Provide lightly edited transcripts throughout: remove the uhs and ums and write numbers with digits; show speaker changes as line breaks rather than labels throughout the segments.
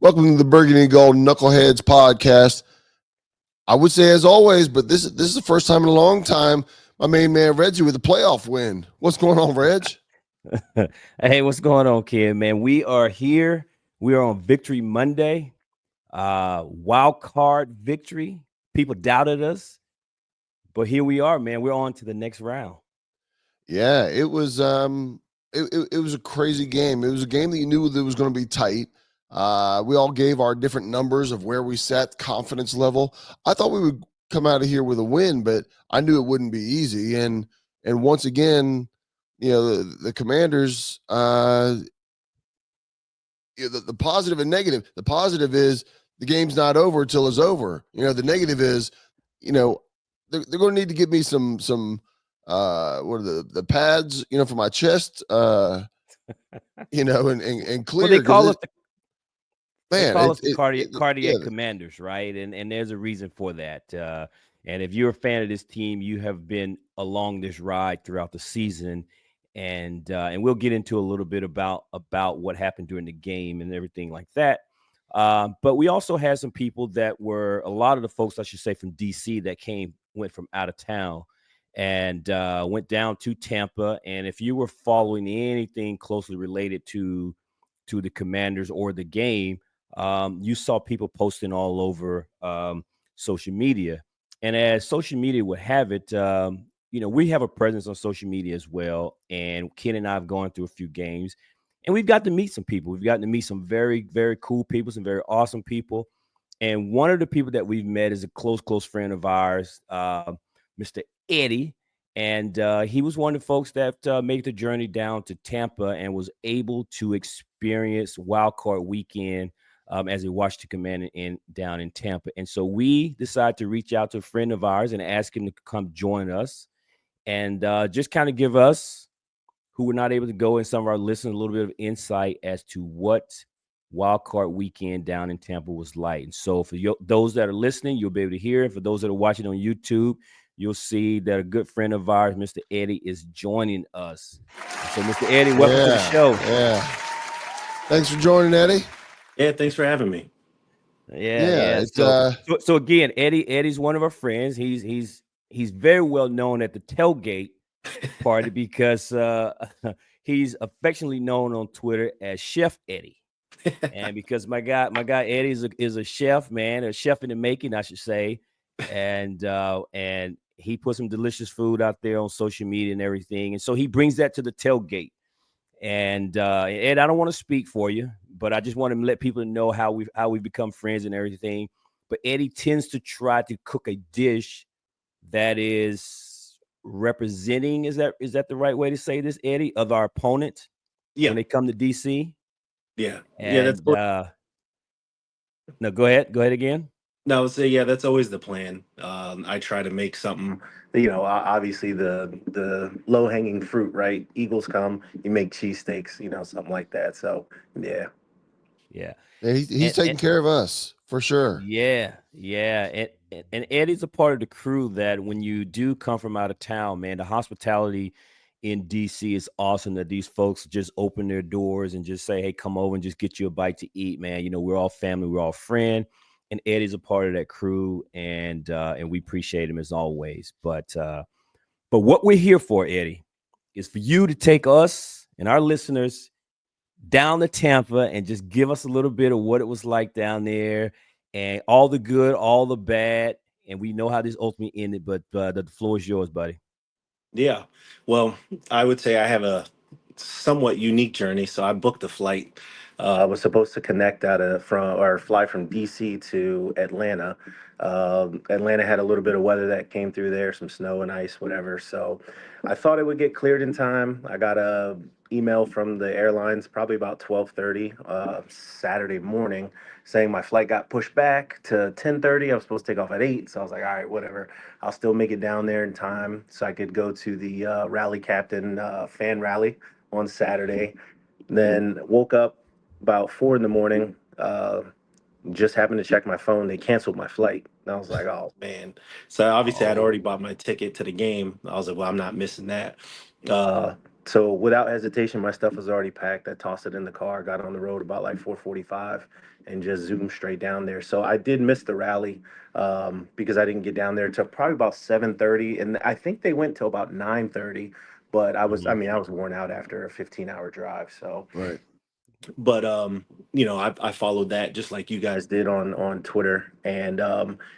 Welcome to the Burgundy Gold Knuckleheads podcast. I would say as always, but this is the first time in a long time. My main man Reggie with a playoff win. What's going on, Reg?
Hey, what's going on, kid? Man, we are here. We are on Victory Monday. Wild card victory. People doubted us, but here we are, man. We're on to the next round.
Yeah, it was a crazy game. It was a game that you knew that was going to be tight. We all gave our different numbers of where we sat confidence level. I thought we would come out of here with a win, but I knew it wouldn't be easy. And once again, the Commanders. The positive and negative. The positive is the game's not over until it's over. The negative is, you know, they're going to need to give me some what are the pads, for my chest, and
Well,
clear because
they
man,
call us the
yeah,
cardiac commanders, right? And there's a reason for that. And if you're a fan of this team, you have been along this ride throughout the season. And we'll get into a little bit about what happened during the game and everything like that. But we also had some people that were a lot of the folks, I should say, from DC that went from out of town and went down to Tampa. And if you were following anything closely related to the Commanders or the game, you saw people posting all over social media. And as social media would have it, we have a presence on social media as well. And Ken and I have gone through a few games, and we've got to meet some people. We've gotten to meet some very, very cool people, some very awesome people. And one of the people that we've met is a close friend of ours, Mr. Eddie. And he was one of the folks that made the journey down to Tampa and was able to experience Wild Card Weekend as he watched the Command down in Tampa. And so we decided to reach out to a friend of ours and ask him to come join us and just kind of give us, who were not able to go, and some of our listeners, a little bit of insight as to what Wild Card Weekend down in Tampa was like. And so for those that are listening, you'll be able to hear it. For those that are watching on YouTube, you'll see that a good friend of ours, Mr. Eddie, is joining us. So, Mr. Eddie, welcome to the show.
yeah. Thanks for joining, Eddie.
Yeah, thanks for having me.
Yeah.
It's
So again, Eddie's one of our friends. He's very well known at the tailgate party because he's affectionately known on Twitter as Chef Eddie. And because my guy Eddie is a chef, man, a chef in the making, I should say, and he puts some delicious food out there on social media and everything, and so he brings that to the tailgate. And Ed, I don't want to speak for you, but I just want to let people know how we become friends and everything. But Eddie tends to try to cook a dish that is representing, is that the right way to say this, Eddie, of our opponent
Yeah,
when they come to DC?
yeah,
And no, go ahead again.
no. So yeah, that's always the plan. I try to make something. Obviously the low hanging fruit, right? Eagles come, you make cheesesteaks, something like that. So yeah,
Yeah.
he's
And
taking care of us for sure.
yeah. And Eddie's a part of the crew that when you do come from out of town, man, the hospitality in DC is awesome, that these folks just open their doors and just say, hey, come over and just get you a bite to eat, man. We're all family, we're all friend. And Eddie's a part of that crew, and we appreciate him as always. But what we're here for, Eddie, is for you to take us and our listeners down to Tampa and just give us a little bit of what it was like down there, and all the good, all the bad. And we know how this ultimately ended, but the floor is yours, buddy.
yeah. Well, I would say I have a somewhat unique journey. So I booked a flight. I was supposed to connect fly from DC to Atlanta. Atlanta had a little bit of weather that came through there, some snow and ice, whatever. So I thought it would get cleared in time. I got a email from the airlines probably about 12:30 Saturday morning saying my flight got pushed back to 10:30. I was supposed to take off at 8. So I was like, all right, whatever. I'll still make it down there in time so I could go to the rally captain fan rally on Saturday. Then woke up about 4 in the morning. Just happened to check my phone. They canceled my flight. And I was like, oh man. So obviously I'd
Oh,
already bought my ticket to the game. I was like, well, I'm not missing that. Uh, So without hesitation, my stuff was already packed. I tossed it in the car, got on the road about like 4:45, and just zoomed straight down there. So I did miss the rally because I didn't get down there till probably about 7:30, and I think they went till about 9:30. But I
Mhm.
mean, I was worn out after a 15-hour drive. So
Right.
but I followed that just like you guys did on Twitter, and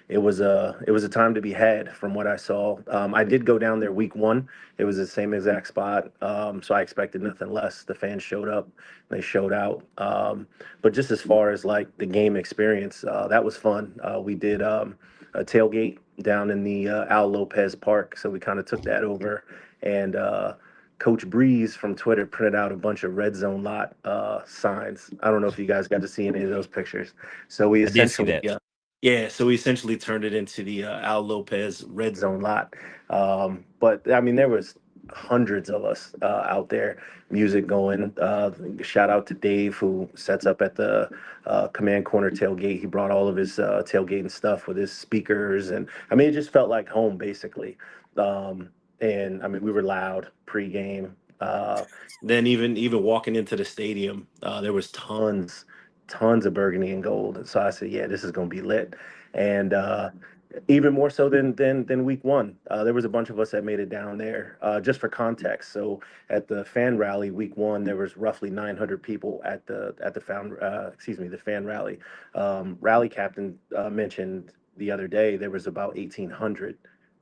it was a time to be had from what I saw. I did go down there week one. It was the same exact spot, so I expected nothing less. The fans showed up, they showed out. But just as far as like the game experience, that was fun. We did a tailgate down in the Al Lopez Park, so we kind of took that over, and Coach Breeze from Twitter printed out a bunch of red zone lot signs. I don't know if you guys got to see any of those pictures. So we
I did see
essentially,
that.
yeah, so we essentially turned it into the Al Lopez red zone lot. But I mean, there was hundreds of us out there, music going. Shout out to Dave who sets up at the command corner tailgate. He brought all of his tailgating stuff with his speakers, and I mean, it just felt like home basically. Um, and I mean, we were loud pregame. Then even walking into the stadium, there was tons of burgundy and gold. And so I said, yeah, this is going to be lit. And even more so than week one, there was a bunch of us that made it down there. Just for context, so at the fan rally week one, there was roughly 900 people at the the fan rally. Rally captain mentioned the other day there was about 1,800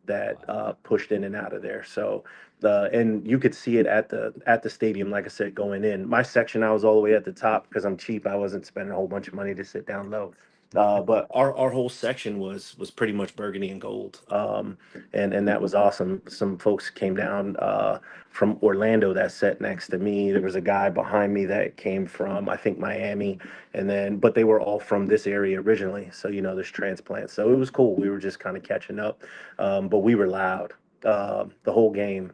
that
Wow.
pushed in and out of there. So and you could see it at the stadium. Like I said, going in my section, I was all the way at the top because I'm cheap. I wasn't spending a whole bunch of money to sit down low. But our whole section was pretty much burgundy and gold, and that was awesome. Some folks came down from Orlando that sat next to me. There was a guy behind me that came from I think Miami, and then but they were all from this area originally. So you know, there's transplants. So it was cool. We were just kind of catching up, but we were loud the whole game.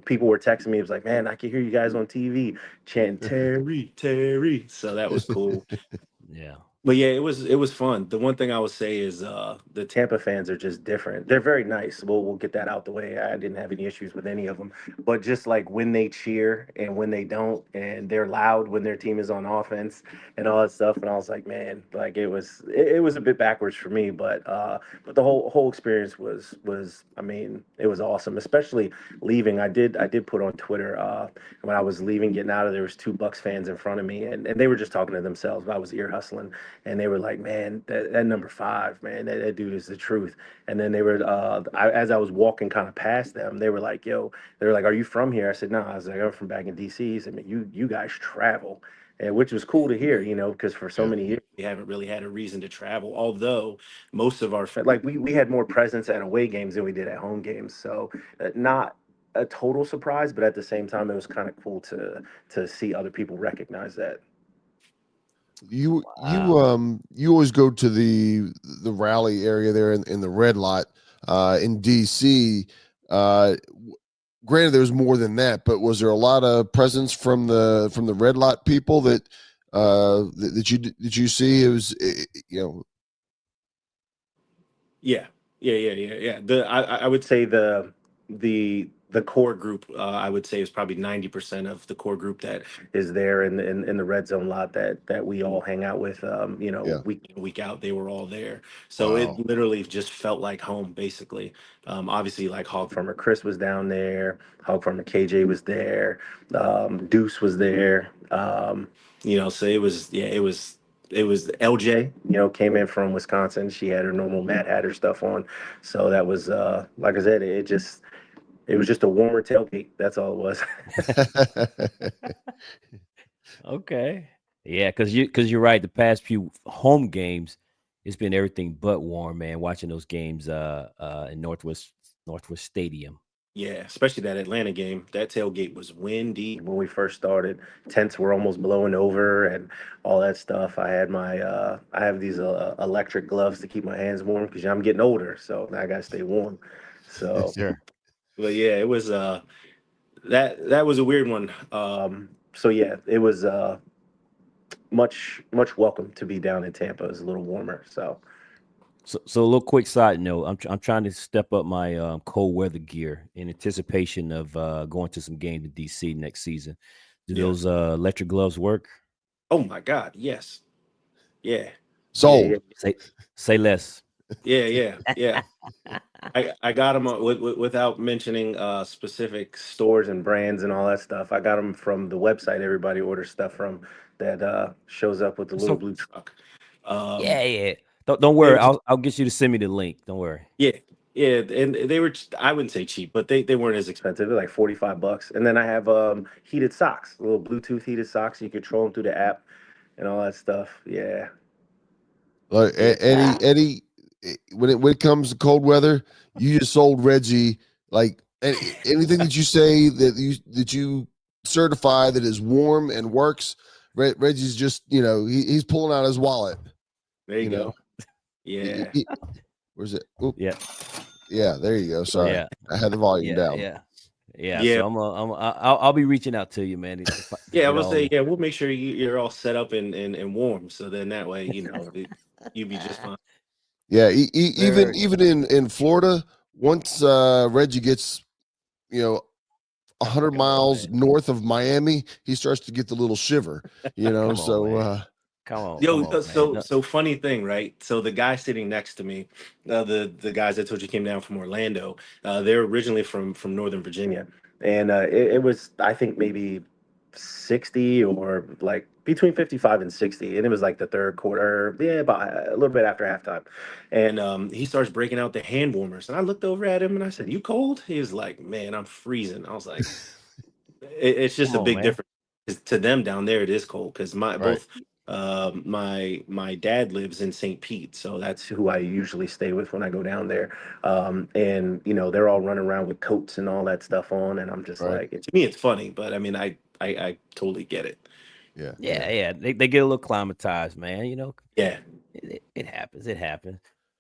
People were texting me. It was like, man, I can hear you guys on TV chanting Terry, Terry. So that was cool.
Yeah.
But yeah, it was fun. The one thing I would say is the Tampa fans are just different. They're very nice. We'll get that out the way. I didn't have any issues with any of them. But just like when they cheer and when they don't, and they're loud when their team is on offense and all that stuff. And I was like, man, like it was a bit backwards for me. But the whole experience was I mean it was awesome. Especially leaving. I did put on Twitter when I was leaving, getting out of there was two Bucks fans in front of me, and they were just talking to themselves. I was ear hustling and they were like, "Man, that number five, man, that dude is the truth." And then they were, as I was walking kind of past them, they were like, "Yo," they were like, "Are you from here?" I said, "No." I was like, "I'm from back in D.C." I mean, you guys travel, and which was cool to hear, you know, because for so
Yeah.
many years we haven't really had a reason to travel. Although most of our like we had more presence at away games than we did at home games, so not a total surprise, but at the same time, it was kind of cool to see other people recognize that.
You
Wow.
you always go to the rally area there in the red lot in DC. Granted, there was more than that, but was there a lot of presence from the red lot people that you see? It was you know.
Yeah, yeah. I would say the core group I would say is probably 90% of the core group that is there in the red zone lot that we all hang out with. You know,
Yeah.
week in, week out, they were all there. So it
Wow.
literally just felt like home, basically. Obviously, like Hog Farmer Chris was down there, Hog Farmer KJ was there, Deuce was there. You know, so it was yeah, it was LJ, you know, came in from Wisconsin. She had her normal Mad Hatter stuff on. So that was like I said, it was just a warmer tailgate. That's all it was.
Okay. Yeah, because you're right. The past few home games, it's been everything but warm, man. Watching those games in Northwest Stadium.
Yeah, especially that Atlanta game. That tailgate was windy when we first started. Tents were almost blowing over and all that stuff. I have these electric gloves to keep my hands warm because I'm getting older, so I gotta stay warm. So,
Sure.
but yeah, it was that was a weird one. So yeah, it was much welcome to be down in Tampa. It's a little warmer, so
So a little quick side note. I'm trying to step up my cold weather gear in anticipation of going to some games in DC next season. Do
Yeah.
those electric gloves work?
Oh my God. Yes. Yeah. Yeah. Yeah.
Sold.
Say less.
Yeah. I got them without mentioning specific stores and brands and all that stuff. I got them from the website everybody orders stuff from that shows up with the little
So
blue truck.
yeah,
Um,
yeah. Don't
they
worry.
were just,
I'll get you to send me the link. Don't worry.
yeah, yeah, and they were I wouldn't say cheap, but they weren't as expensive. They're like $45. And then I have heated socks, little Bluetooth heated socks. You control them through the app and all that stuff. Yeah,
Like
yeah.
when it comes to cold weather, you just sold Reggie like anything that you say that you certify that is warm and works. Reggie's just he's pulling out his wallet.
There you
You know,
go. Yeah.
where's it? Oop,
Yeah,
yeah, there you go. Sorry,
yeah,
I had the volume
yeah,
down.
yeah, yeah.
Yeah.
So I'll be reaching out to you, man. To
Yeah, I
get
will
all
say,
the
yeah, we'll make sure you're all set up and warm. So then that way, you'd be just fine.
Yeah,
very
even in Florida, once Reggie gets you know 100
come on,
miles
man.
north of Miami, he starts to get the little shiver.
Come on,
So
man. Come
Yo,
on, man.
so funny thing, right? So the guy sitting next to me, the guys I told you came down from Orlando, they're originally from Northern Virginia, and it was I think maybe 60 or like between 55 and 60, and it was like the third quarter, yeah, about a little bit after halftime, and he starts breaking out the hand warmers, and I looked over at him and I said, "You cold?" He was like, "Man, I'm freezing." I was like, it's just
Come
a
on,
big
man.
difference. 'Cause to them down there it is cold because
right,
my dad lives in St. Pete, so that's who I usually stay with when I go down there. And they're all running around with coats and all that stuff on, and I'm just
right,
like, to me it's funny, but I mean I totally get it.
yeah,
Yeah,
yeah,
yeah. They get a little climatized, man.
Yeah,
It happens. It happens.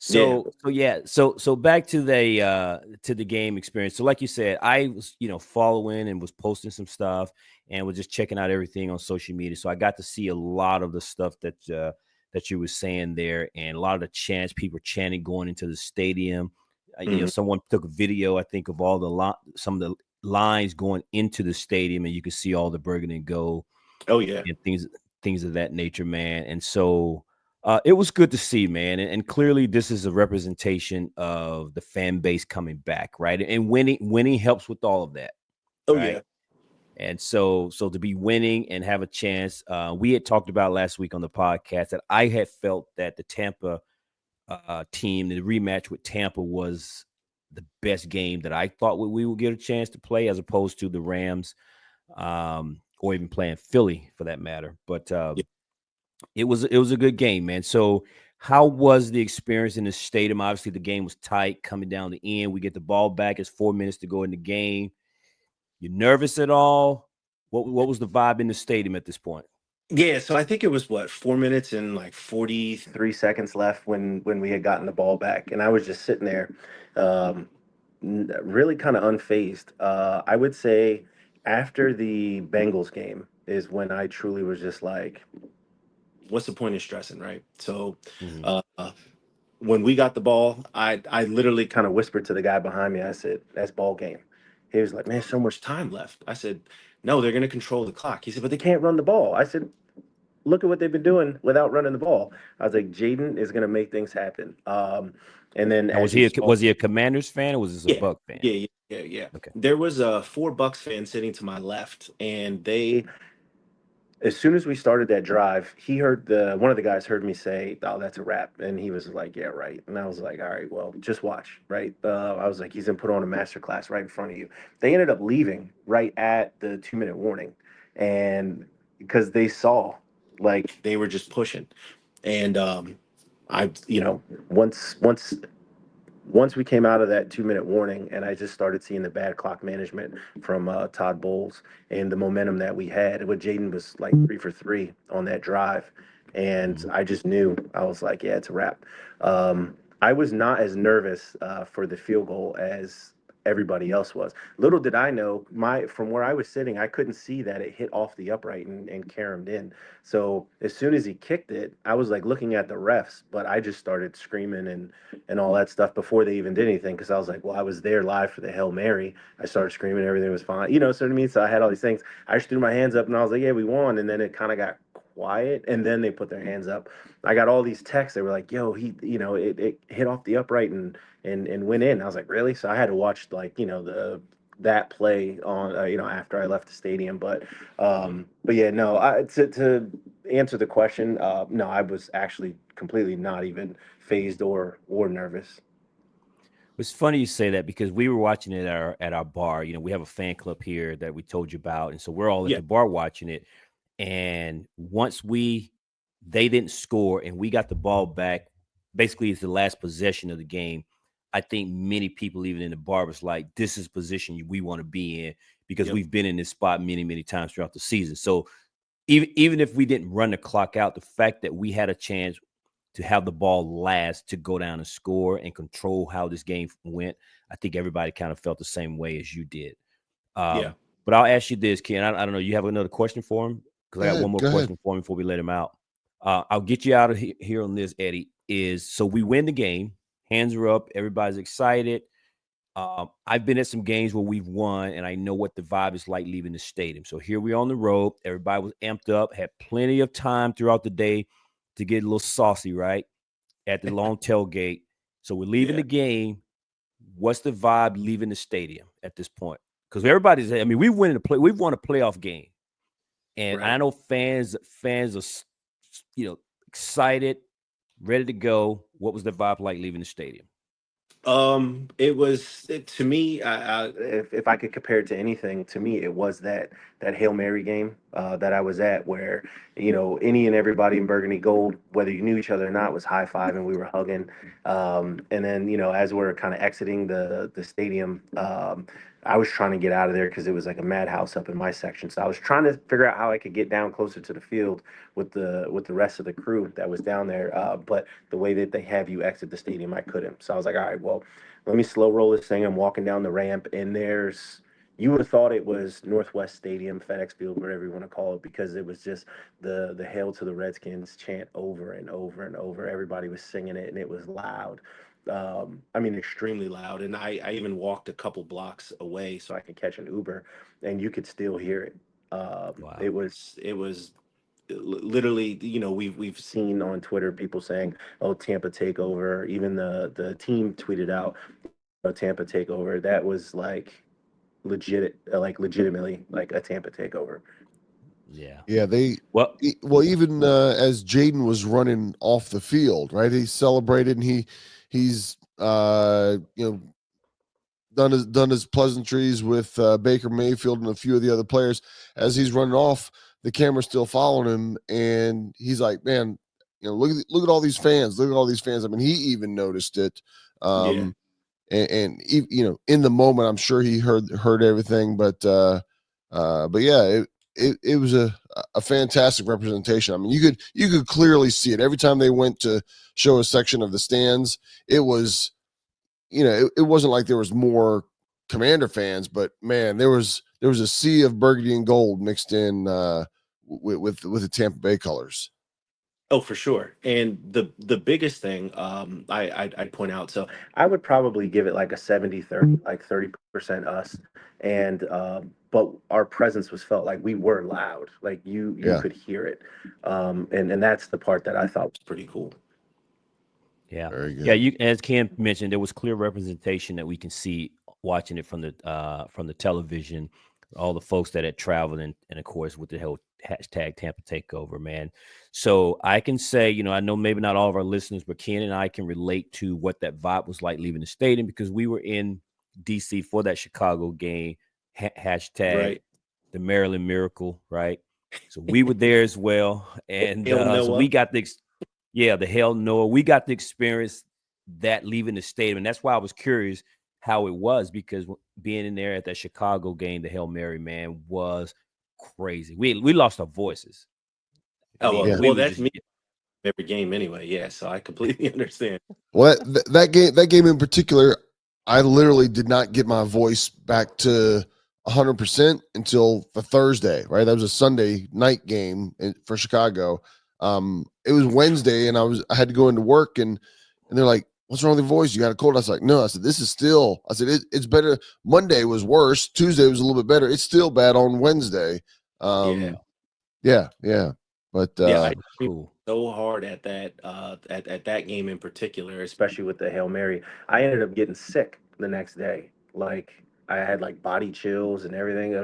yeah,
So yeah. So back to the game experience. So like you said, I was following and was posting some stuff and was just checking out everything on social media. So I got to see a lot of the stuff that you were saying there, and a lot of the chants people chanting going into the stadium.
mhm.
Someone took a video, I think, of all some of the lines going into the stadium, and you could see all the Burgundy Gold
Oh yeah,
and things of that nature, man. And so it was good to see, man. And clearly, this is a representation of the fan base coming back, right? And winning helps with all of that,
oh
right?
yeah,
And so to be winning and have a chance, we had talked about last week on the podcast that I had felt that the Tampa team, the rematch with Tampa, was the best game that I thought we would get a chance to play, as opposed to the Rams, or even playing Philly for that matter. But
yeah.
it was a good game, man. So how was the experience in the stadium? Obviously, the game was tight coming down the end. We get the ball back. It's 4 minutes to go in the game. You nervous at all? What was the vibe in the stadium at this point?
Yeah, so I think it was what 4 minutes and like 43 seconds left when we had gotten the ball back, and I was just sitting there, um, really kind of unfazed. I would say after the Bengals game is when I truly was just like, "What's the point of stressing?" Right? So,
Mhm.
uh, when we got the ball, I literally kind of whispered to the guy behind me. I said, "That's ball game." He was like, "Man, so much time left." I said, "No, they're going to control the clock." He said, "But they can't run the ball." I said, look at what they've been doing without running the ball. I was like, Jaden is going to make things happen. And then
Now,
as you saw,
was he a Commanders fan, or was this a
yeah,
Buck fan?
yeah.
Okay.
There was a four Bucks fan sitting to my left, and as soon as we started that drive, he heard one of the guys heard me say, "Oh, that's a wrap," and he was like, "Yeah, right." And I was like, "All right, well, just watch." Right? I was like, "He's gonna put on a master class right in front of you." They ended up leaving right at the 2 minute warning, and because they saw like they were just pushing, and I, once we came out of that 2 minute warning, and I just started seeing the bad clock management from Todd Bowles and the momentum that we had. What Jaden was like 3 for 3 on that drive, and
Mhm.
I just knew I was like, yeah, it's a wrap. I was not as nervous for the field goal everybody else was. Little did I know, from where I was sitting, I couldn't see that it hit off the upright and caromed in. So as soon as he kicked it, I was like looking at the refs, but I just started screaming and all that stuff before they even did anything, because I was like, well, I was there live for the Hail Mary. I started screaming, everything was fine, so what I mean. So I had all these things. I just threw my hands up and I was like, yeah, we won. And then it kind of got quiet, and then they put their hands up. I got all these texts. They were like, yo, it hit off the upright and went in. I was like, really? So I had to watch, like, that play on, after I left the stadium. But yeah, no, to answer the question, no, I was actually completely not even phased or nervous.
It's funny you say that because we were watching it at our bar. We have a fan club here that we told you about, and so we're all at
Yeah.
the bar watching it. And once they didn't score, and we got the ball back. Basically, it's the last possession of the game. I think many people, even in the bar, was like, "This is position we want to be in," because
Yep.
we've been in this spot many, many times throughout the season. So even if we didn't run the clock out, the fact that we had a chance to have the ball last to go down and score and control how this game went, I think everybody kind of felt the same way as you did.
Yeah.
But I'll ask you this, Ken. I don't know. You have another question for him? Because I got one more
Go ahead.
question for him before we let him out. I'll get you out of here on this, Eddie. So we win the game. Hands are up. Everybody's excited. I've been at some games where we've won, and I know what the vibe is like leaving the stadium. So here we are on the road. Everybody was amped up, had plenty of time throughout the day to get a little saucy, right? At the long tailgate. So we're leaving
Yeah.
the game. What's the vibe leaving the stadium at this point? Because everybody's, I mean, we've won a playoff game. And I
Right.
know fans are, excited, ready to go. What was the vibe like leaving the stadium?
To me, if I could compare it to anything, to me, it was that Hail Mary game that I was at, where any and everybody in Burgundy Gold, whether you knew each other or not, was high fiving. We were hugging, and then as we're kind of exiting the stadium, I was trying to get out of there because it was like a madhouse up in my section. So I was trying to figure out how I could get down closer to the field with the rest of the crew that was down there. But the way that they have you exit the stadium, I couldn't. So I was like, all right, well, let me slow roll this thing. I'm walking down the ramp, and you would have thought it was Northwest Stadium, FedEx Field, whatever you want to call it, because it was just the "Hail to the Redskins" chant over and over and over. Everybody was singing it, and it was loud. I mean, extremely loud. And I even walked a couple blocks away so I could catch an Uber, and you could still hear it.
Wow.
It was literally, we've seen on Twitter people saying, "Oh, Tampa takeover." Even the team tweeted out, "Oh, Tampa takeover." That was legitimately like a Tampa takeover.
Yeah.
Yeah,
Well,
well, even as Jaden was running off the field, right? He celebrated, and he's done his pleasantries with Baker Mayfield and a few of the other players. As he's running off, the camera's still following him, and he's like, "Man, look at all these fans! Look at all these fans!" I mean, he even noticed it.
Yeah.
In the moment, I'm sure he heard everything, but yeah, it was a fantastic representation. I mean, you could clearly see it every time they went to show a section of the stands. It was, it wasn't like there was more Commander fans, but man, there was a sea of burgundy and gold mixed in with the Tampa Bay colors.
Oh, for sure. And the biggest thing, I'd point out, so I would probably give it like a 70-30, like 30% us. And but our presence was felt, like we were loud, like you
Yeah,
could hear it. And that's the part that I thought was pretty cool.
yeah.
very
Yeah,
good.
you as Ken mentioned, there was clear representation that we can see watching it from the television, all the folks that had traveled and of course with the whole hashtag Tampa Takeover, man. So I can say, I know maybe not all of our listeners, but Ken and I can relate to what that vibe was like leaving the stadium because we were in DC for that Chicago game, hashtag
Right.
the Maryland Miracle, right? So we were there as well. And
Hail
so we
Noah.
got yeah, the hell no. We got to experience that leaving the stadium. And that's why I was curious how it was because being in there at that Chicago game, the Hail Mary, man, was crazy. We lost our voices. I
Oh,
mean,
Yeah.
we
well,
were
that's
just
me every game anyway. Yeah, so I completely understand.
Well, that game in particular, I literally did not get my voice back to 100% until the Thursday, right? That was a Sunday night game for Chicago. It was Wednesday, and I had to go into work, and they're like, "What's wrong with your voice? You got a cold?" I was like, "No." I said, "This is still." I said, "It's better." Monday was worse. Tuesday was a little bit better. It's still bad on Wednesday.
Yeah.
Yeah. But
Yeah, I hit
Cool.
so hard at that at that game in particular, especially with the Hail Mary. I ended up getting sick the next day. Like I had like body chills and everything.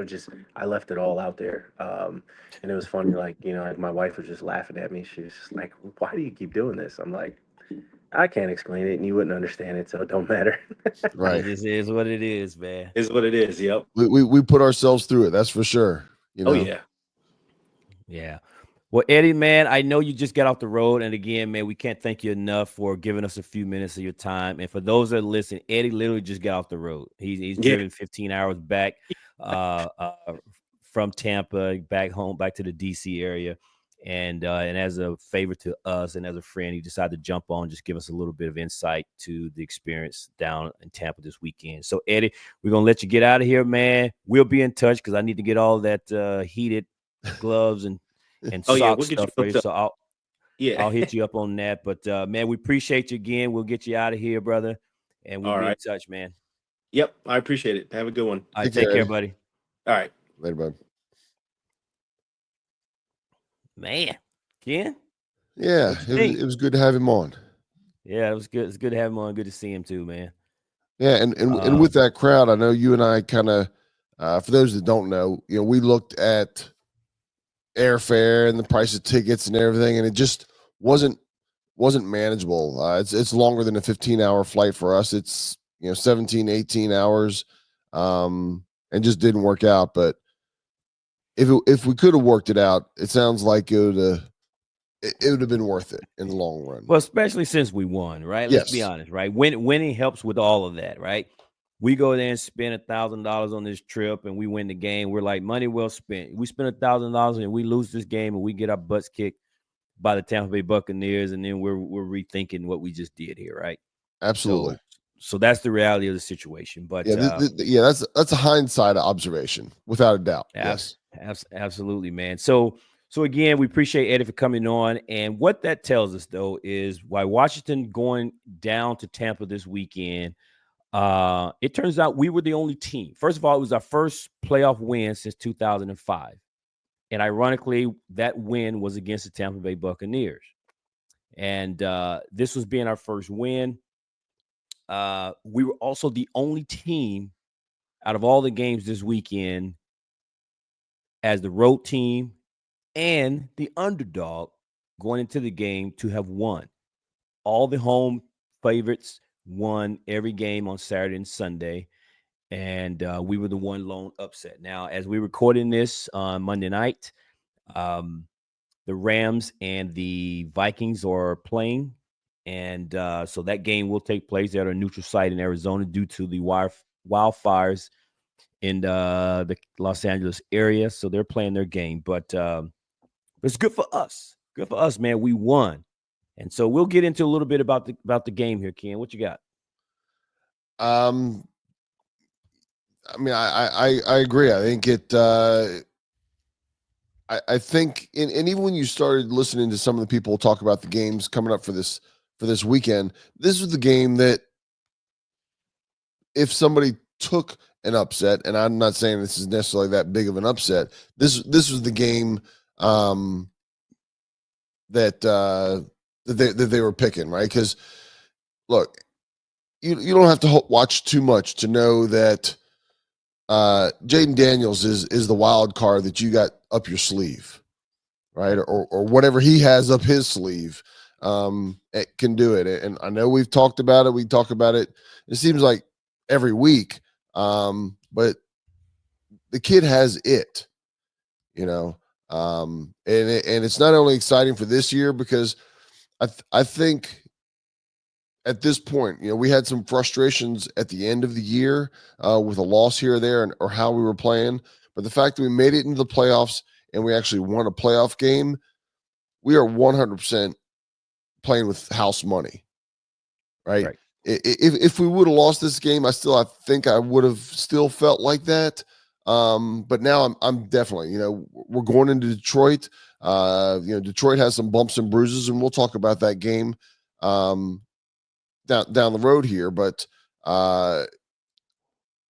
I left it all out there. And it was funny, like, like my wife was just laughing at me. She was just like, "Why do you keep doing this?" I'm like, "I can't explain it and you wouldn't understand it, so it don't matter."
It
right,
just is what it is, man.
Is what it is. Yep.
we put ourselves through it. That's for sure. You
Oh
know.
yeah.
Yeah. Well, Eddie, man, I know you just got off the road. And again, man, we can't thank you enough for giving us a few minutes of your time. And for those that listen, Eddie literally just got off the road. He's
Yeah.
driven 15 hours back uh, uh, from Tampa back home, back to the DC area. And as a favor to us and as a friend, he decided to jump on, just give us a little bit of insight to the experience down in Tampa this weekend. So, Eddie, we're going to let you get out of here, man. We'll be in touch because I need to get all that heated gloves and
Oh yeah,
sock
we'll get you
stuff ready.
hooked up.
So
Yeah.
I'll hit you up on that. But man, we appreciate you again. We'll get you out of here, brother, and we'll
All
be in
right.
touch, man.
Yep. I appreciate it. Have a good one.
All right,
Take
take
care,
care,
Eddie.
buddy.
All right.
Later, bud.
Man, Ken,
Yeah,
what you
it
think?
was good to have him on.
Yeah, it was good. It's good to have him on. Good to see him too, man.
Yeah, and
Uh,
with that crowd, I know you and I kind of, for those that don't know, we looked at airfare and the price of tickets and everything, and it just wasn't manageable. It's longer than a 15-hour flight for us. It's 17, 18 hours, and just didn't work out. But if we could have worked it out, it sounds like it would have been worth it in the long run.
well, especially since we won, right? Let's be
Yes,
honest, right? Winning helps with all of that, right? We go there and spend $1,000 on this trip, and we win the game. We're like, money well spent. We spend $1,000 and we lose this game, and we get our butts kicked by the Tampa Bay Buccaneers, and then we're rethinking what we just did here, right?
absolutely.
So that's the reality of the situation. But
Yeah, yeah, that's a hindsight observation, without a doubt. Yes,
absolutely, man. So again, we appreciate Eddie for coming on. And what that tells us, though, is why Washington going down to Tampa this weekend. It turns out we were the only team. First of all, it was our first playoff win since 2005. And ironically, that win was against the Tampa Bay Buccaneers. And this was being our first win. We were also the only team out of all the games this weekend as the road team and the underdog going into the game to have won. All the home favorites won every game on Saturday and Sunday, and we were the one lone upset. Now, as we recording this on Monday night, the Rams and the Vikings are playing, and so that game will take place at a neutral site in Arizona due to the wildfires in the Los Angeles area. So they're playing their game, but it's good for us. Good for us, man. We won, and so we'll get into a little bit about the game here, Ken. What you got?
um, I mean, I agree. I think it. I think, and even when you started listening to some of the people talk about the games coming up for this weekend, this was the game that if somebody took an upset, and I'm not saying this is necessarily that big of an upset, this was the game that that they were picking, right? Because look, you don't have to watch too much to know that Jaden Daniels is the wild card that you got up your sleeve, right? Or whatever he has up his sleeve, it can do it. And I know we've talked about it. We talk about it. It seems like every week, but the kid has it, you know. And it's not only exciting for this year because I think at this point, we had some frustrations at the end of the year with a loss here or there, or how we were playing. But the fact that we made it into the playoffs and we actually won a playoff game, we are 100% playing with house money, right? If we would have lost this game, I think I would have still felt like that. But now I'm definitely, we're going into Detroit. Detroit has some bumps and bruises, and we'll talk about that game down the road here. But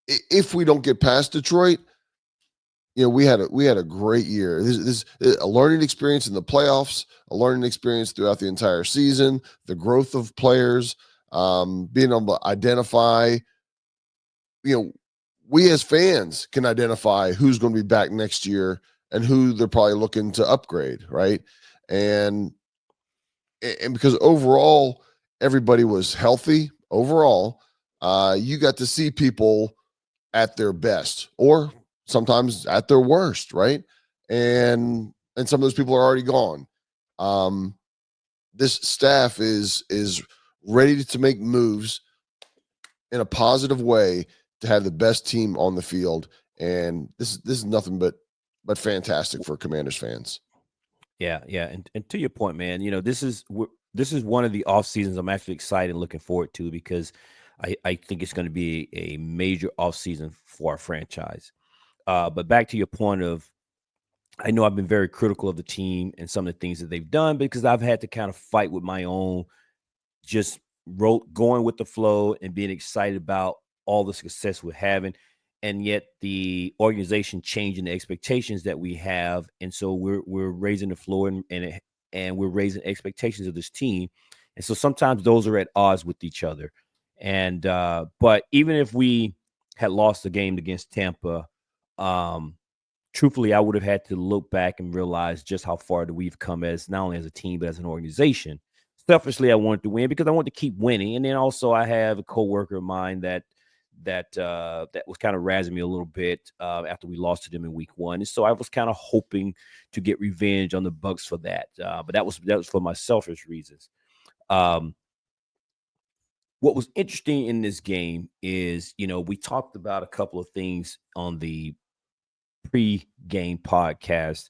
if we don't get past Detroit, we had a great year. This a learning experience in the playoffs, a learning experience throughout the entire season, the growth of players, being able to identify, we as fans can identify who's going to be back next year and who they're probably looking to upgrade, right? And because overall everybody was healthy overall, you got to see people at their best or sometimes at their worst, right? And some of those people are already gone. This staff is ready to make moves in a positive way to have the best team on the field, and this is nothing but fantastic for Commanders fans.
Yeah, yeah, and to your point, man, this is one of the off seasons I'm actually excited and looking forward to because I think it's going to be a major off season for our franchise. But back to your point of, I know I've been very critical of the team and some of the things that they've done because I've had to kind of fight with my own just going with the flow and being excited about all the success we're having, and yet the organization changing the expectations that we have, and so we're raising the floor and we're raising expectations of this team, and so sometimes those are at odds with each other, and but even if we had lost the game against Tampa, um, truthfully, I would have had to look back and realize just how far that we've come as not only as a team but as an organization. Selfishly, I wanted to win because I want to keep winning, and then also I have a coworker of mine that was kind of razzing me a little bit after we lost to them in week 1, and so I was kind of hoping to get revenge on the Bucks for that. But that was for my selfish reasons. Um, what was interesting in this game is, we talked about a couple of things on the pre-game podcast,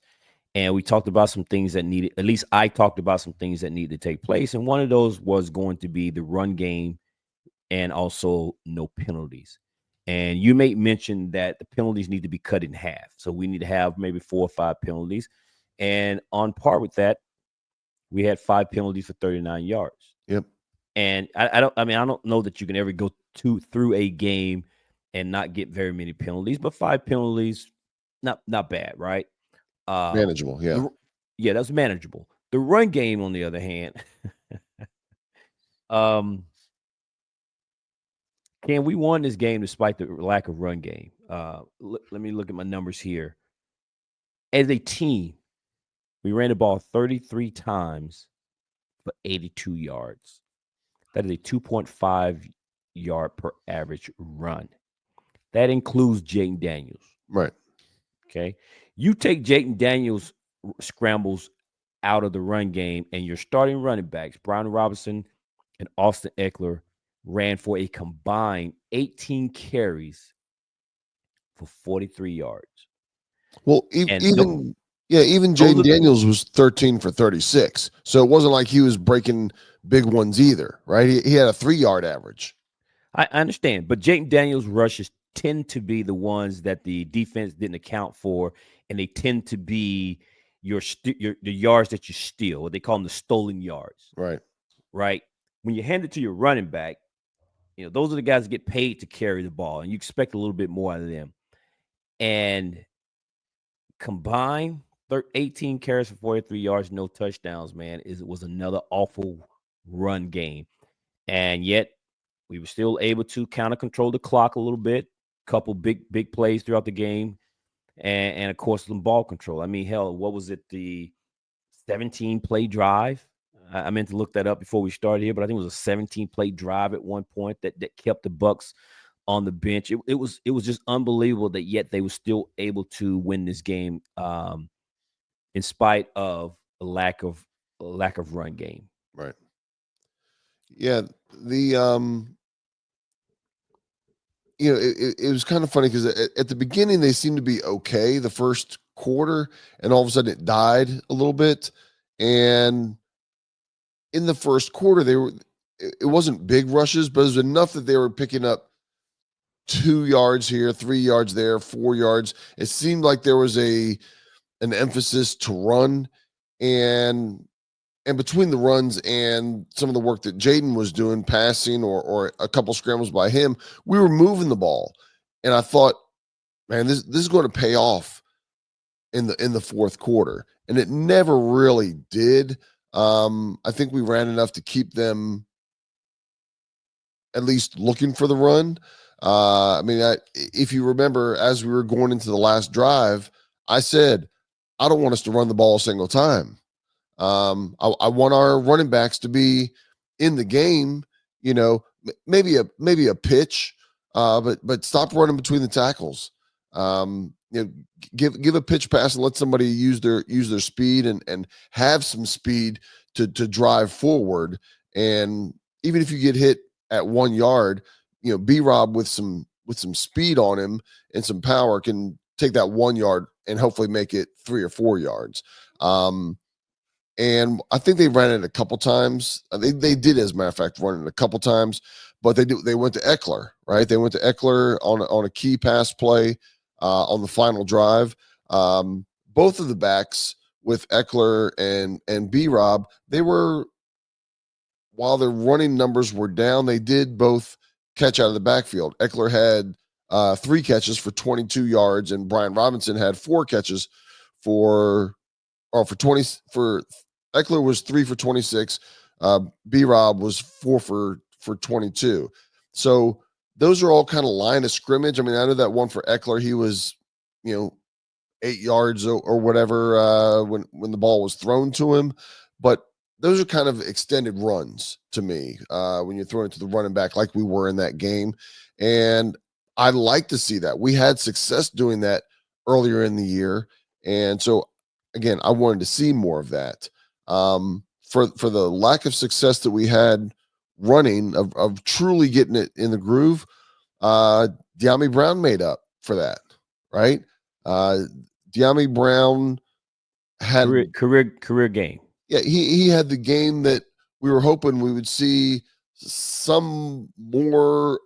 and we talked about some things that needed, at least I talked about some things that needed to take place, and one of those was going to be the run game and also no penalties. And you may mention that the penalties need to be cut in half, so we need to have maybe 4 or 5 penalties, and on par with that, we had 5 penalties for 39 yards.
Yep.
And I don't know that you can ever go through a game and not get very many penalties, but 5 penalties, not bad, right?
Manageable. Yeah.
Yeah, that's manageable. The run game, on the other hand, we won this game despite the lack of run game. Let me look at my numbers here. As a team, we ran the ball 33 times for 82 yards. That is a 2.5 yard per average run. That includes Jayden Daniels.
Right.
Okay. You take Jayden Daniels scrambles out of the run game, and your starting running backs, Brian Robinson and Austin Eckler, ran for a combined 18 carries for 43 yards.
Well,
And
even Jayden Daniels was 13 for 36. So it wasn't like he was breaking big ones either, right? He had a 3-yard average.
I understand, but Jayden Daniels' rushes tend to be the ones that the defense didn't account for, and they tend to be the yards that you steal. What they call them, the stolen yards.
Right.
Right. When you hand it to your running back, those are the guys that get paid to carry the ball, and you expect a little bit more out of them. And combined 18 carries for 43 yards, no touchdowns, man, was another awful run game. And yet we were still able to kind of control the clock a little bit, couple big plays throughout the game, and of course some ball control. I mean, hell, what was it, the 17-play drive? I meant to look that up before we started here, but I think it was a 17-play drive at one point that kept the Bucks on the bench. It was just unbelievable that yet they were still able to win this game in spite of a lack of run game.
Right. Yeah. It was kind of funny because at the beginning they seemed to be okay the first quarter, and all of a sudden it died a little bit. And in the first quarter, it wasn't big rushes, but it was enough that they were picking up 2 yards here, 3 yards there, 4 yards. It seemed like there was an emphasis to run, and between the runs and some of the work that Jaden was doing, passing or a couple scrambles by him, we were moving the ball. And I thought, man, this is going to pay off in the fourth quarter. And it never really did. I think we ran enough to keep them at least looking for the run. If you remember, as we were going into the last drive, I said, I don't want us to run the ball a single time. I want our running backs to be in the game. Maybe a pitch, but stop running between the tackles. Give a pitch pass and let somebody use their speed and have some speed to drive forward. And even if you get hit at 1 yard, B Rob with some speed on him and some power can take that 1 yard and hopefully make it 3 or 4 yards. And I think they ran it a couple times. They did, as a matter of fact, run it a couple times, but they went to Eckler, right? They went to Eckler on a key pass play on the final drive. Both of the backs with Eckler and B Rob, they were, while their running numbers were down, they did both catch out of the backfield. Eckler had 3 catches for 22 yards, and Brian Robinson had 4 catches for 20. For Eckler was 3 for 26. B Rob was 4 for 22. So those are all kind of line of scrimmage. I mean, I know that one for Eckler, he was, 8 yards or whatever when the ball was thrown to him. But those are kind of extended runs to me when you're throwing it to the running back like we were in that game. And I like to see that. We had success doing that earlier in the year. And so, again, I wanted to see more of that. For the lack of success that we had running, of truly getting it in the groove, De'Ami Brown made up for that, right? De'Ami Brown had
career game.
Yeah, he had the game that we were hoping we would see some more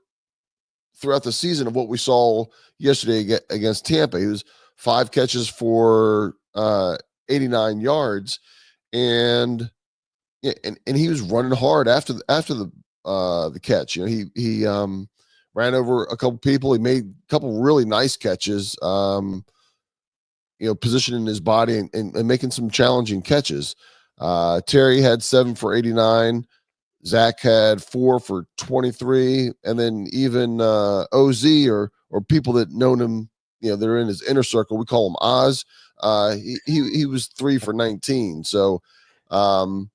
throughout the season of what we saw yesterday against Tampa. He was 5 catches for 89 yards, and he was running hard after the catch. He ran over a couple people. He made a couple really nice catches. Positioning his body and making some challenging catches. Terry had 7 for 89. Zach had 4 for 23, and then even OZ or people that known him, they're in his inner circle. We call him Oz. He was 3 for 19. So, between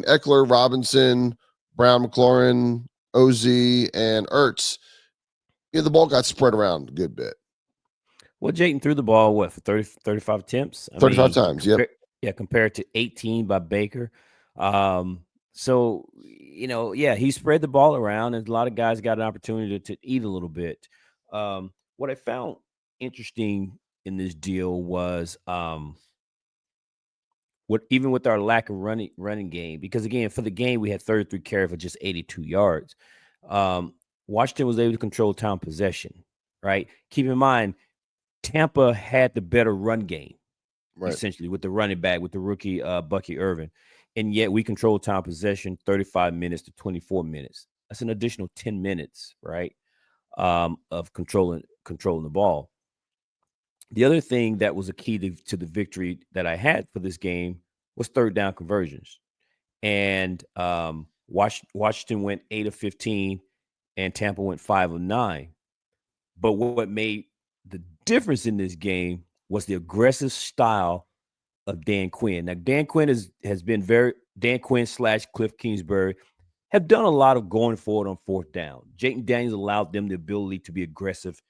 Eckler, Robinson, Brown, McLaurin, OZ, and Ertz, the ball got spread around a good bit.
Well, Jayton threw the ball, for 35 attempts?
35 times, yep.
Yeah, compared to 18 by Baker. So, he spread the ball around, and a lot of guys got an opportunity to eat a little bit. What I found interesting in this deal was even with our lack of running game, because, again, for the game, we had 33 carries for just 82 yards. Washington was able to control time possession, right? Keep in mind, Tampa had the better run game, right, essentially, with the running back, with the rookie Bucky Irvin. And yet we controlled time possession 35 minutes to 24 minutes. That's an additional 10 minutes, right, of controlling the ball. The other thing that was a key to the victory that I had for this game was third down conversions. And Washington went 8 of 15, and Tampa went 5 of 9. But what made the difference in this game was the aggressive style of Dan Quinn. Now, Dan Quinn has been Dan Quinn / Cliff Kingsbury have done a lot of going forward on fourth down. Jayton Daniels allowed them the ability to be aggressive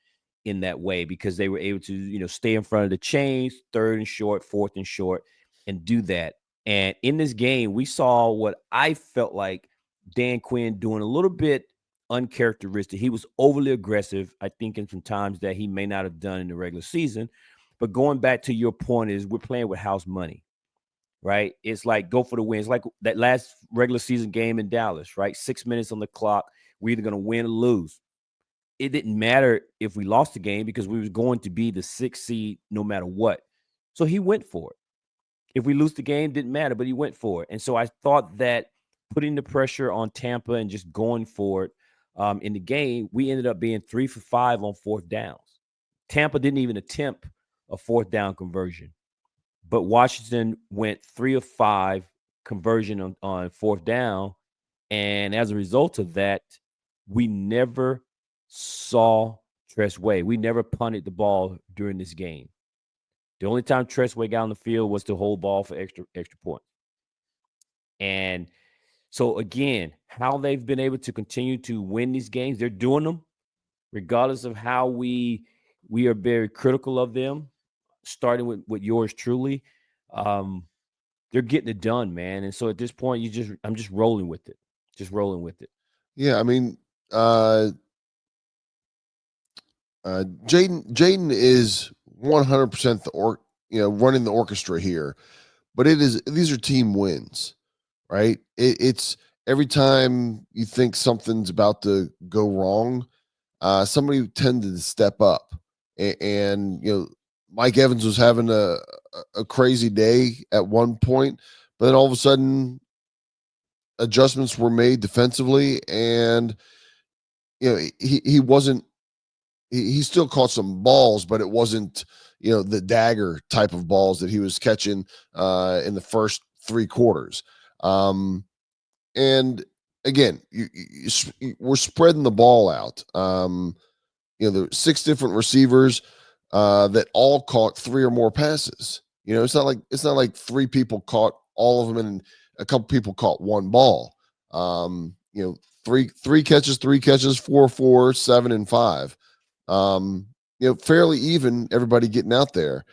in that way because they were able to, stay in front of the chains, 3rd and short, 4th and short, and do that. And in this game, we saw what I felt like Dan Quinn doing a little bit uncharacteristic. He was overly aggressive, I think, in some times that he may not have done in the regular season. But going back to your point is we're playing with house money. right? It's like go for the win. It's like that last regular season game in Dallas, right? 6 minutes on the clock. We're either going to win or lose. It didn't matter if we lost the game because we was going to be the 6th seed no matter what. So he went for it. If we lose the game, didn't matter, but he went for it. And so I thought that putting the pressure on Tampa and just going for it in the game, we ended up being 3 for 5 on 4th downs. Tampa didn't even attempt a 4th down conversion, but Washington went 3 of 5 conversion on 4th down. And as a result of that, we never saw Tressway. We never punted the ball during this game. The only time Tressway got on the field was to hold ball for extra points. And so again, how they've been able to continue to win these games, they're doing them regardless of how we are very critical of them, starting with yours truly. They're getting it done, man. And so at this point, I'm just rolling with it. Just rolling with it.
Yeah, I mean, Jaden is 100% running the orchestra here, but these are team wins, right? It's every time you think something's about to go wrong, somebody tended to step up, and Mike Evans was having a crazy day at one point, but then all of a sudden adjustments were made defensively, and he wasn't. He still caught some balls, but it wasn't the dagger type of balls that he was catching in the first 3 quarters. And again, we're spreading the ball out. There 6 different receivers that all caught 3 or more passes. It's not like 3 people caught all of them and a couple people caught 1 ball. Three catches, 4, 4, 7, and 5. Fairly even, everybody getting out there.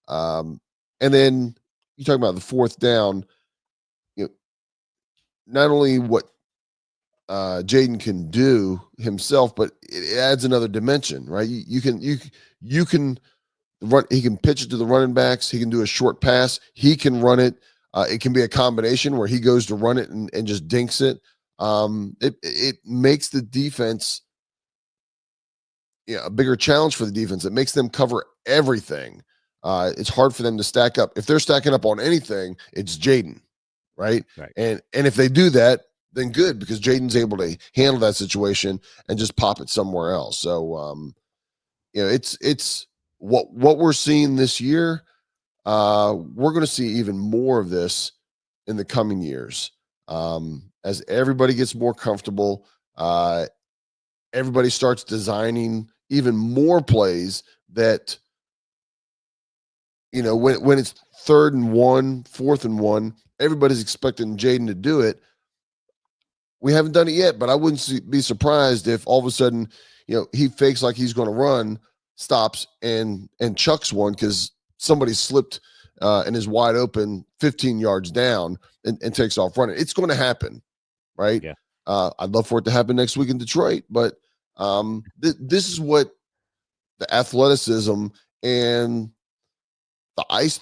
And then you talk about the 4th down, not only what Jaden can do himself, but it adds another dimension, right? You can run. He can pitch it to the running backs. He can do a short pass. He can run it. It can be a combination where he goes to run it and just dinks it. It makes the defense a bigger challenge for the defense. It makes them cover everything. It's hard for them to stack up. If they're stacking up on anything, it's Jaden, right?
Right.
And if they do that, then good, because Jaden's able to handle that situation and just pop it somewhere else. So it's what we're seeing this year. We're going to see even more of this in the coming years as everybody gets more comfortable. Everybody starts designing even more plays that, when it's 3rd and 1, 4th and 1, everybody's expecting Jaden to do it. We haven't done it yet, but I wouldn't be surprised if all of a sudden, he fakes like he's going to run, stops and chucks one because somebody slipped and is wide open 15 yards down and takes off running. It's going to happen, right?
Yeah.
I'd love for it to happen next week in Detroit, but this is what the athleticism and the ice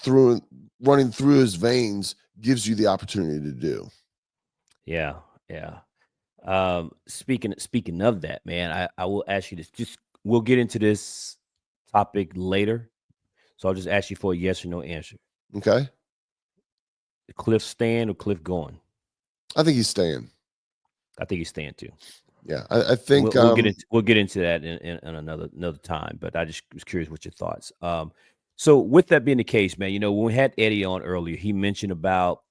running through his veins gives you the opportunity to do.
Yeah. Yeah. Speaking of that, man, I will ask you this. We'll get into this topic later. So I'll just ask you for a yes or no answer.
Okay.
Cliff staying or Cliff going?
I think he's staying.
I think he's staying too.
Yeah, I think
we'll get into that in another time. But I just was curious what your thoughts. So with that being the case, man, when we had Eddie on earlier, he mentioned about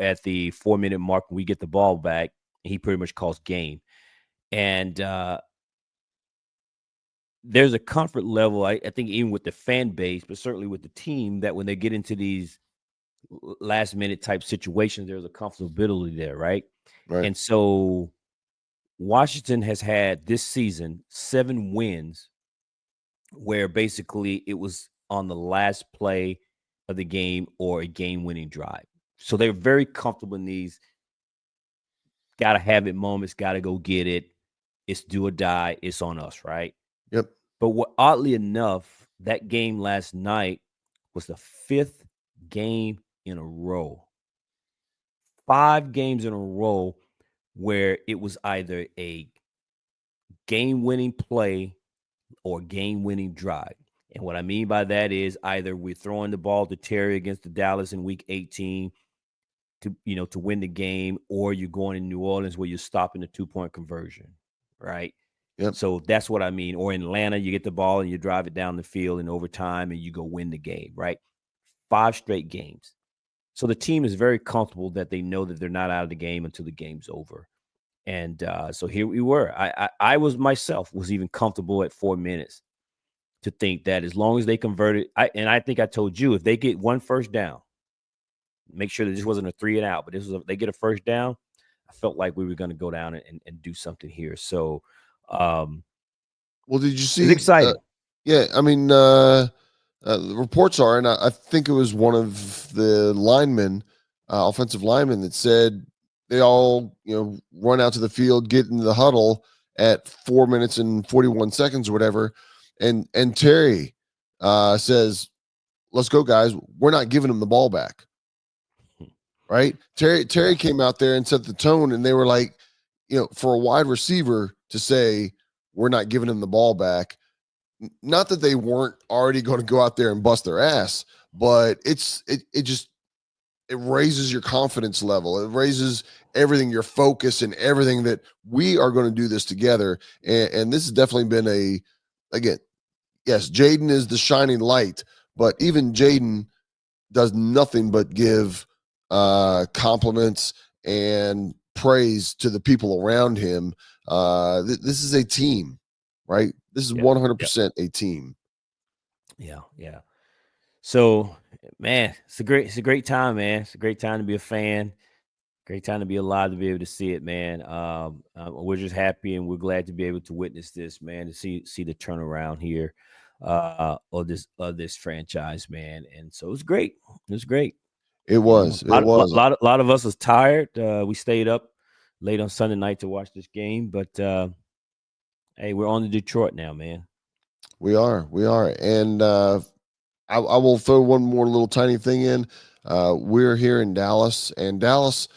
at the 4-minute mark when we get the ball back, he pretty much calls game, and there's a comfort level. I think even with the fan base, but certainly with the team, that when they get into these last minute type situations, there's a comfortability there, right?
Right.
And so Washington has had this season 7 wins where basically it was on the last play of the game or a game-winning drive. So they're very comfortable in these gotta have it moments, gotta go get it. It's do or die. It's on us, right?
Yep.
But oddly enough, that game last night was the 5th game in a row. 5 games in a row where it was either a game-winning play or game-winning drive. And what I mean by that is either we're throwing the ball to Terry against the Dallas in week 18 to win the game, or you're going in New Orleans where you're stopping the 2-point conversion, right?
Yep.
So that's what I mean. Or in Atlanta, you get the ball and you drive it down the field in overtime and you go win the game, right? 5 straight games. So the team is very comfortable that they know that they're not out of the game until the game's over. And so here we were. I was myself was even comfortable at 4 minutes to think that as long as they converted, I think I told you, if they get one first down, make sure that this wasn't a 3 and out, but they get a first down, I felt like we were going to go down and do something here. So,
Well, did you
it's
see?
exciting.
Yeah, I mean, the reports are, and I think it was one of the linemen, offensive linemen, that said they all, run out to the field, get in the huddle at 4 minutes and 41 seconds or whatever, and Terry says, "Let's go, guys. We're not giving him the ball back." Right? Terry came out there and set the tone, and they were like, for a wide receiver to say, "We're not giving him the ball back." Not that they weren't already going to go out there and bust their ass, but it raises your confidence level. It raises everything, your focus, and everything, that we are going to do this together. And this has definitely been again, yes, Jaden is the shining light, but even Jaden does nothing but give compliments and praise to the people around him. This is a team, right? This is 100% a team.
Yeah. So, man, it's a great time, man. It's a great time to be a fan. Great time to be alive to be able to see it, man. We're just happy and we're glad to be able to witness this, man. To see the turnaround here of this franchise, man. And so it was great. It was great.
It was.
A lot of us was tired. We stayed up late on Sunday night to watch this game, but hey, we're on to Detroit now, man.
We are, and I will throw one more little tiny thing in. We're here in Dallas, and Dallas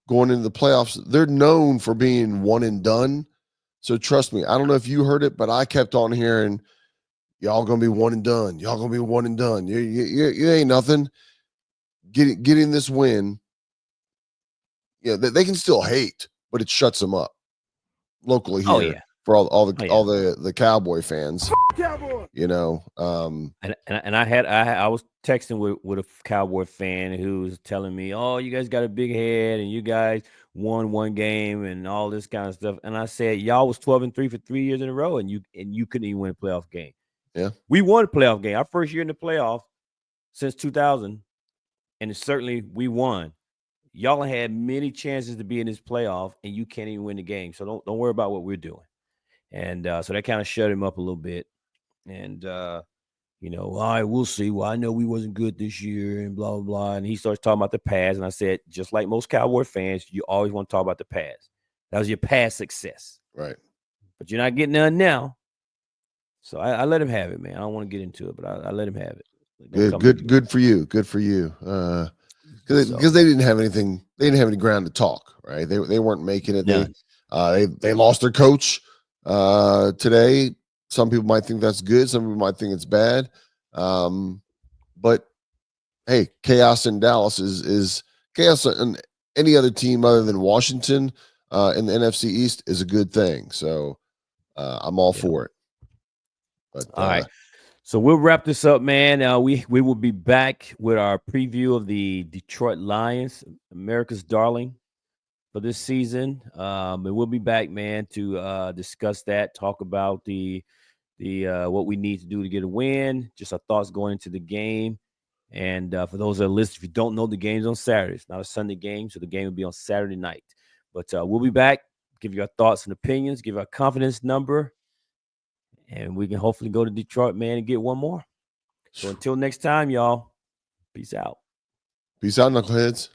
going into the playoffs, they're known for being one and done. So trust me, I don't know if you heard it, but I kept on hearing, "Y'all gonna be one and done. Y'all gonna be one and done. You ain't nothing." Getting this win, they can still hate, but it shuts them up locally here.
Oh yeah.
For all the Cowboy fans,
And I was texting with a Cowboy fan who was telling me, "Oh, you guys got a big head, and you guys won one game, and all this kind of stuff." And I said, "Y'all was 12-3 for 3 years in a row, and you couldn't even win a playoff game."
Yeah,
we won a playoff game our first year in the playoff since 2000, and certainly we won. Y'all had many chances to be in this playoff, and you can't even win the game. So don't worry about what we're doing. And so that kind of shut him up a little bit. And all right, we'll see. Well, I know we wasn't good this year and blah, blah, blah. And he starts talking about the past. And I said, just like most Cowboy fans, you always want to talk about the past. That was your past success.
right.
But you're not getting none now. So I let him have it, man. I don't want to get into it, but I let him have it.
Good for you. Good for you. Because they didn't have anything. They didn't have any ground to talk, right? They weren't making it. They lost their coach today. Some people might think that's good. Some people might think it's bad. But hey, chaos in Dallas is chaos in any other team other than Washington in the NFC East is a good thing. So I'm all for it. But
all right. So we'll wrap this up, man. We will be back with our preview of the Detroit Lions, America's darling, for this season. And we'll be back, man, to discuss that, talk about the what we need to do to get a win, just our thoughts going into the game. And for those that are listening, if you don't know, the game's on Saturday. It's not a Sunday game, so the game will be on Saturday night. But we'll be back, give you our thoughts and opinions, give our confidence number, and we can hopefully go to Detroit, man, and get one more. So until next time, y'all, peace out.
Peace out, knuckleheads.